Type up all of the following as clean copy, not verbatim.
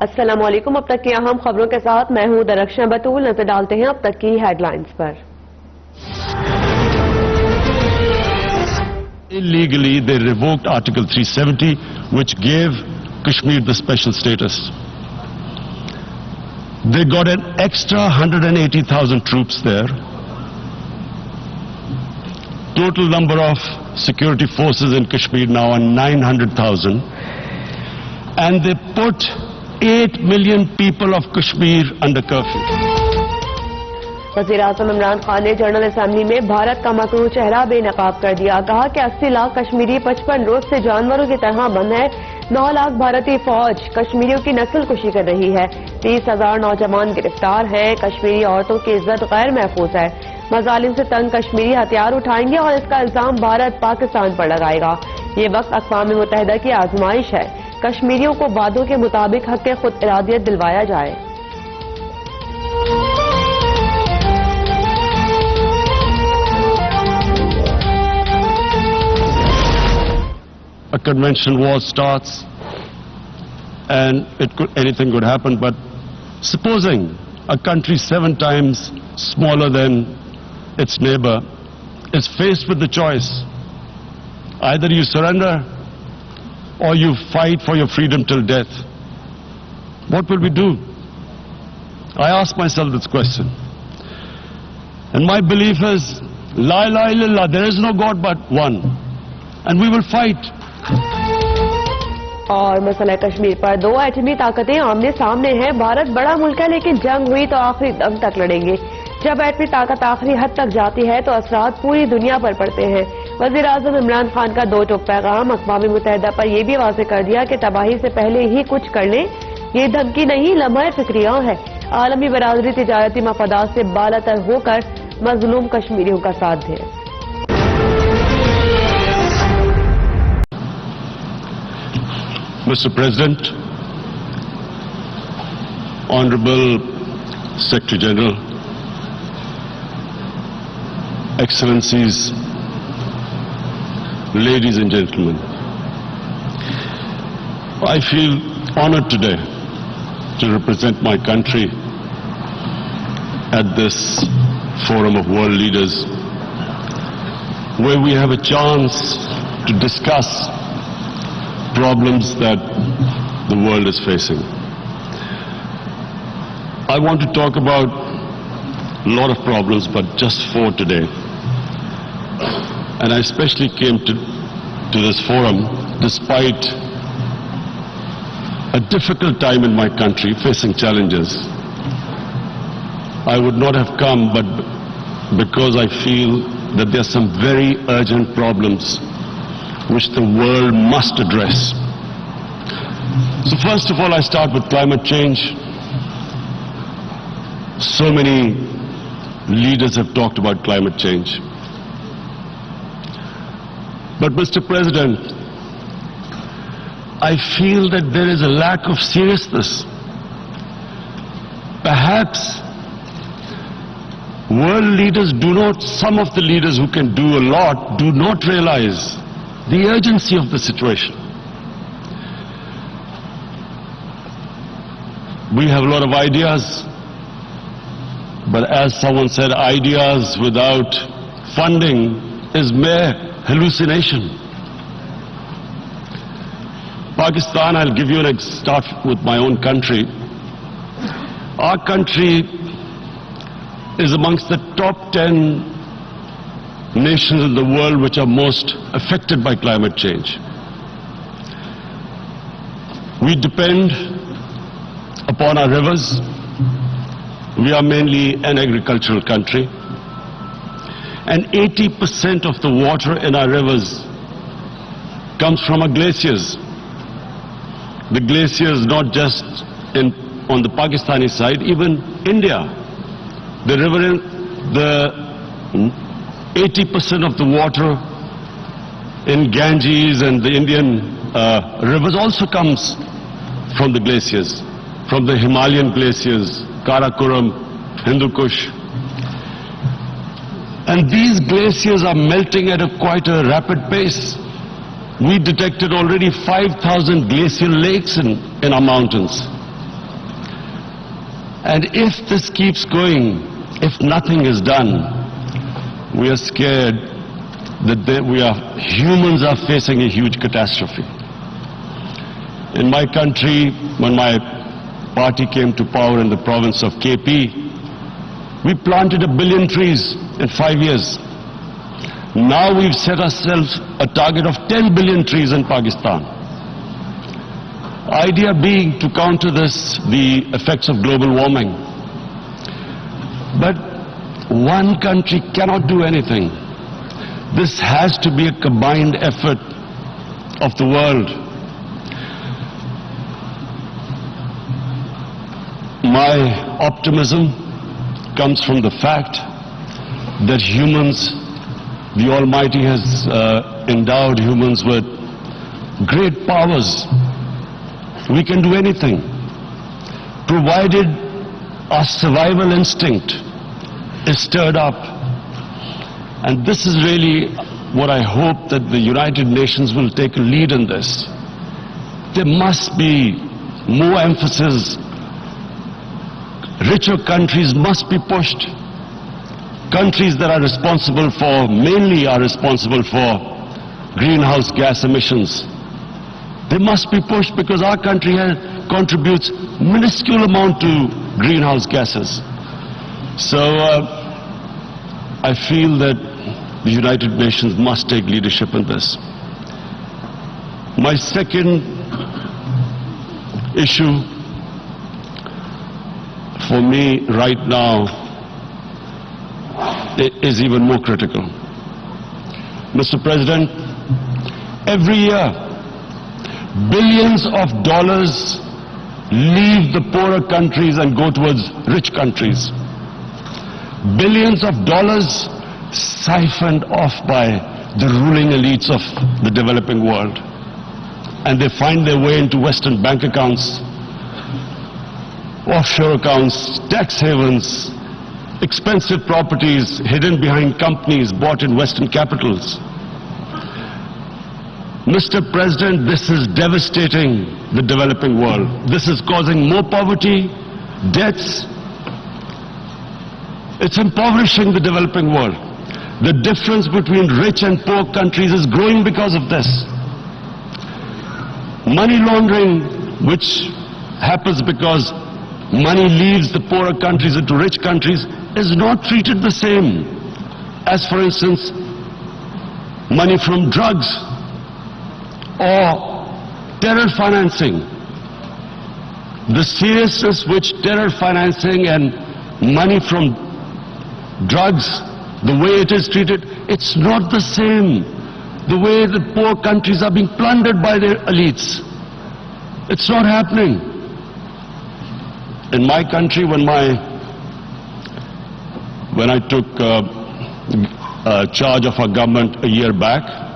अस्सलाम वालेकुम। अब तक की अहम खबरों के साथ मैं हूं दरख्शां बतूल। नजर डालते हैं अब तक की हेडलाइंस पर। Illegally, they revoked Article 370, which gave Kashmir the special status. They got an extra 180,000 troops there. Total number of security forces in Kashmir now are 900,000. And they put 8 million people of Kashmir under curfew. वज़ीर आज़म इमरान खान ने general assembly में भारत का मकरूह चेहरा बेनकाब कर दिया। कहा कि 80 लाख कश्मीरी 55 रोज से जानवरों की तरह बंद है। 9 लाख भारतीय फौज कश्मीरियों की नस्ल कुशी कर रही है। 30,000 नौजवान गिरफ्तार हैं। कश्मीरी औरतों की इज्जत गैर महफूज है। मजालिम से तंग कश्मीरी हथियार उठाएंगे और इसका इल्जाम भारत पाकिस्तान पर लगाएगा। ये वक्त अक़वाम मुत्तहिदा की आजमाइश है। कश्मीरियों को वादों के मुताबिक हक़ खुद इरादियत दिलवाया जाए। A conventional war starts and anything could happen, but supposing a country 7 times smaller than its neighbor is faced with the choice, either you surrender or you fight for your freedom till death, what will we do? I ask myself this question. And my belief is, La ilaha illallah, there is no God but one. And we will fight. और मसला कश्मीर पर 2 एटमी ताकतें आमने सामने हैं। भारत बड़ा मुल्क है, लेकिन जंग हुई तो आखिरी दम तक लड़ेंगे। जब एटमी ताकत आखिरी हद तक जाती है तो असरात पूरी दुनिया पर पड़ते हैं। वज़ीर आज़म इमरान खान का 2 टोक पैगाम अक़वाम मुत्तहिदा पर यह भी वाज़ेह कर दिया कि तबाही से पहले ही कुछ कर लें। ये धमकी नहीं, लम्हा फिक्रिया है। आलमी बरादरी तिजारती मफादात से बालातर होकर मजलूम कश्मीरियों का साथ दे। Mr. President, Honorable Secretary General, Excellencies, ladies and gentlemen, I feel honored today to represent my country at this forum of world leaders, where we have a chance to discuss problems that the world is facing. I want to talk about a lot of problems, but just 4 today. And I especially came to this forum despite a difficult time in my country, facing challenges. I would not have come, but because I feel that there are some very urgent problems which the world must address. So first of all, I start with climate change. So many leaders have talked about climate change. But Mr. President, I feel that there is a lack of seriousness. Perhaps world leaders some of the leaders who can do a lot do not realize the urgency of the situation. We have a lot of ideas, but as someone said, ideas without funding is mere hallucination. Pakistan, I'll give you start with my own country. Our country is amongst the top 10 nations in the world which are most affected by climate change. We depend upon our rivers. We are mainly an agricultural country. And 80% of the water in our rivers comes from our glaciers. The glaciers not just on the Pakistani side, even India. The river, the 80% of the water in Ganges and the Indian rivers also comes from the glaciers, from the Himalayan glaciers, Karakoram, Hindu Kush. And these glaciers are melting at quite a rapid pace. We detected already 5,000 glacial lakes in our mountains. And if this keeps going, if nothing is done, we are scared that humans are facing a huge catastrophe. In my country, when my party came to power in the province of KP, we planted 1 billion trees in 5 years. Now we've set ourselves a target of 10 billion trees in Pakistan. Idea being to counter this, the effects of global warming. But one country cannot do anything. This has to be a combined effort of the world. My optimism comes from the fact that humans, the Almighty has endowed humans with great powers. We can do anything, provided our survival instinct is stirred up. And this is really what I hope that the United Nations will take a lead in this. There must be more emphasis. Richer countries must be pushed. Countries that are responsible for, mainly are responsible for greenhouse gas emissions. They must be pushed because our country contributes minuscule amount to greenhouse gases. So I feel that the United Nations must take leadership in this. My second issue for me right now is even more critical. Mr. President, every year, billions of dollars leave the poorer countries and go towards rich countries. Billions of dollars siphoned off by the ruling elites of the developing world. And they find their way into Western bank accounts, offshore accounts, tax havens, expensive properties hidden behind companies bought in Western capitals. Mr. President, this is devastating the developing world. This is causing more poverty, debts. It's impoverishing the developing world. The difference between rich and poor countries is growing because of this. Money laundering, which happens because money leaves the poorer countries into rich countries, is not treated the same as, for instance, money from drugs or terror financing. The seriousness which terror financing and money from drugs, the way it is treated, it's not the same. The way the poor countries are being plundered by their elites. It's not happening. In my country, when I took charge of our government a year back,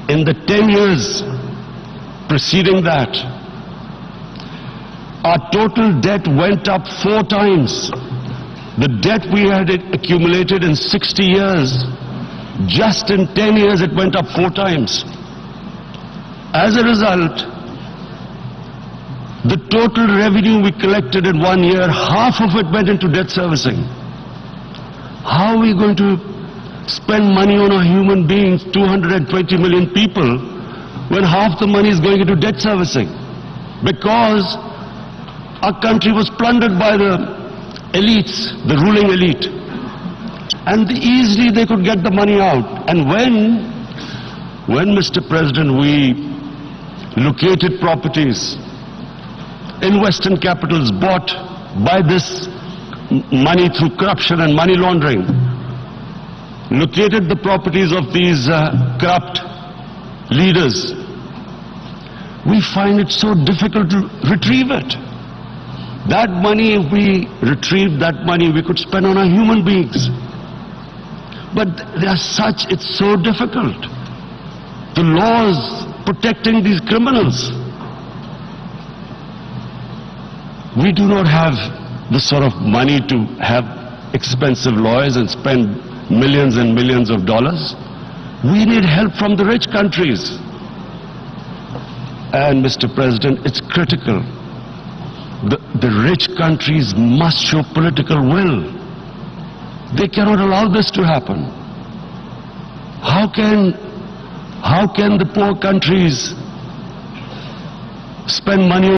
in the 10 years preceding that, our total debt went up 4 times. The debt we had accumulated in 60 years, just in 10 years it went up 4 times. As a result, the total revenue we collected in 1 year, half of it went into debt servicing. How are we going to spend money on our human beings, 220 million people, when half the money is going into debt servicing? Because our country was plundered by the elites, the ruling elite. And easily they could get the money out. And when Mr. President, we located properties in Western capitals bought by this money through corruption and money laundering, located the properties of these corrupt leaders, we find it so difficult to retrieve it. That money, if we retrieved that money, we could spend on our human beings. But as such, it's so difficult. The laws protecting these criminals, we do not have the sort of money to have expensive lawyers and spend millions and millions of dollars. We need help from the rich countries. And Mr. President, it's critical the rich countries must show political will. They cannot allow this to happen. How can the poor countries spend money